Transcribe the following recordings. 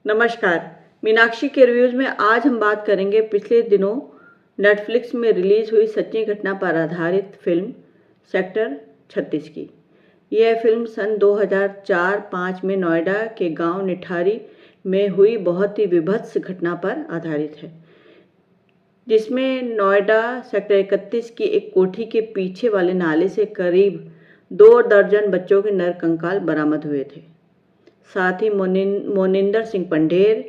नमस्कार। मीनाक्षी के रिव्यूज़ में आज हम बात करेंगे पिछले दिनों नेटफ्लिक्स में रिलीज़ हुई सच्ची घटना पर आधारित फिल्म सेक्टर 36 की। यह फिल्म सन 2004-05 में नोएडा के गांव निठारी में हुई बहुत ही विभत्स घटना पर आधारित है, जिसमें नोएडा सेक्टर 31 की एक कोठी के पीछे वाले नाले से करीब 2 दर्जन बच्चों के नरकंकाल बरामद हुए थे। साथ ही मोनिंदर सिंह पंढेर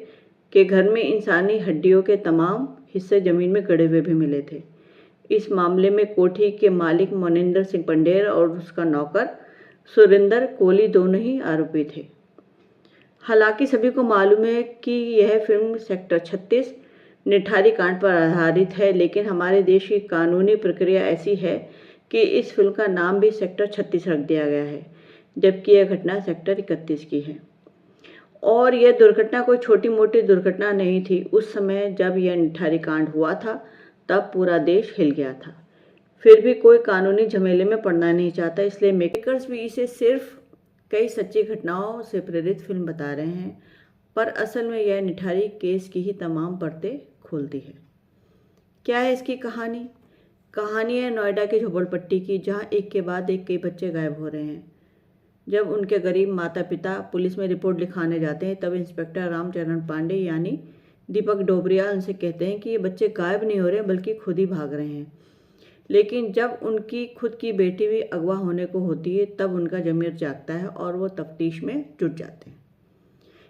के घर में इंसानी हड्डियों के तमाम हिस्से जमीन में गड़े हुए भी मिले थे। इस मामले में कोठी के मालिक मोनिंदर सिंह पंढेर और उसका नौकर सुरेंद्र कोहली दोनों ही आरोपी थे। हालांकि सभी को मालूम है कि यह फिल्म सेक्टर 36 निठारी कांड पर आधारित है, लेकिन हमारे देश की कानूनी प्रक्रिया ऐसी है कि इस फिल्म का नाम भी सेक्टर 36 रख दिया गया है, जबकि यह घटना सेक्टर 31 की है। और यह दुर्घटना कोई छोटी मोटी दुर्घटना नहीं थी। उस समय जब यह निठारी कांड हुआ था तब पूरा देश हिल गया था। फिर भी कोई कानूनी झमेले में पड़ना नहीं चाहता, इसलिए मेकर्स भी इसे सिर्फ कई सच्ची घटनाओं से प्रेरित फिल्म बता रहे हैं, पर असल में यह निठारी केस की ही तमाम परतें खोलती है। क्या है इसकी कहानी? कहानी है नोएडा की झोपड़पट्टी की, जहाँ एक के बाद एक कई बच्चे गायब हो रहे हैं। जब उनके गरीब माता पिता पुलिस में रिपोर्ट लिखाने जाते हैं, तब इंस्पेक्टर रामचरण पांडे यानी दीपक डोबरियाल उनसे कहते हैं कि ये बच्चे गायब नहीं हो रहे बल्कि खुद ही भाग रहे हैं। लेकिन जब उनकी खुद की बेटी भी अगवा होने को होती है, तब उनका ज़मीर जागता है और वो तफ्तीश में जुट जाते हैं।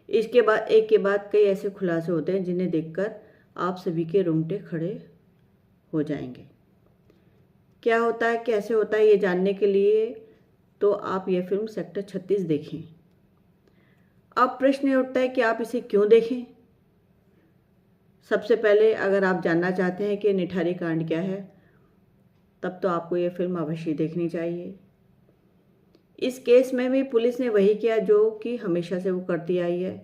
इसके बाद एक के बाद कई ऐसे खुलासे होते हैं जिन्हें देखकर आप सभी के रोंगटे खड़े हो जाएंगे। क्या होता है, कैसे होता है, ये जानने के लिए तो आप यह फिल्म सेक्टर 36 देखें। अब प्रश्न ये उठता है कि आप इसे क्यों देखें। सबसे पहले अगर आप जानना चाहते हैं कि निठारी कांड क्या है, तब तो आपको यह फिल्म अवश्य देखनी चाहिए। इस केस में भी पुलिस ने वही किया जो कि हमेशा से वो करती आई है।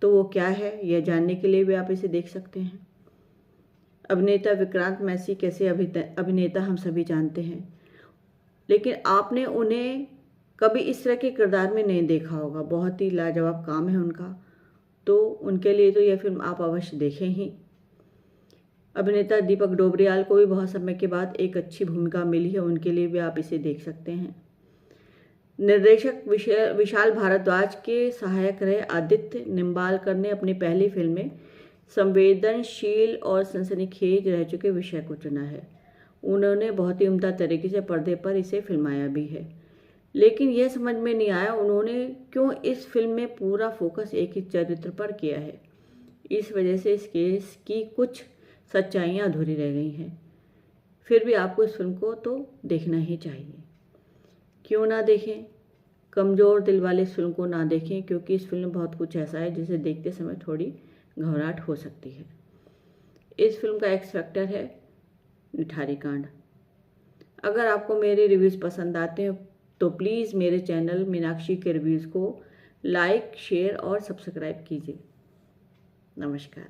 तो वो क्या है, यह जानने के लिए भी आप इसे देख सकते हैं। अभिनेता विक्रांत मैसी कैसे अभिनेता हम सभी जानते हैं, लेकिन आपने उन्हें कभी इस तरह के किरदार में नहीं देखा होगा। बहुत ही लाजवाब काम है उनका, तो उनके लिए तो यह फिल्म आप अवश्य देखें ही। अभिनेता दीपक डोबरियाल को भी बहुत समय के बाद एक अच्छी भूमिका मिली है, उनके लिए भी आप इसे देख सकते हैं। निर्देशक विशाल भारद्वाज के सहायक रहे आदित्य निम्बालकर ने अपनी पहली फिल्म में संवेदनशील और सनसनीखेज रह चुके विषय को चुना है। उन्होंने बहुत ही उम्दा तरीके से पर्दे पर इसे फिल्माया भी है, लेकिन यह समझ में नहीं आया उन्होंने क्यों इस फिल्म में पूरा फोकस एक ही चरित्र पर किया है। इस वजह से इस केस की कुछ सच्चाइयाँ अधूरी रह गई हैं। फिर भी आपको इस फिल्म को तो देखना ही चाहिए। क्यों ना देखें? कमज़ोर दिल वाले इस फिल्म को ना देखें, क्योंकि इस फिल्म में बहुत कुछ ऐसा है जिसे देखते समय थोड़ी घबराहट हो सकती है। इस फिल्म का एक्स फैक्टर है निठारी कांड। अगर आपको मेरे रिव्यूज़ पसंद आते हैं तो प्लीज़ मेरे चैनल मीनाक्षी के रिव्यूज़ को लाइक, शेयर और सब्सक्राइब कीजिए। नमस्कार।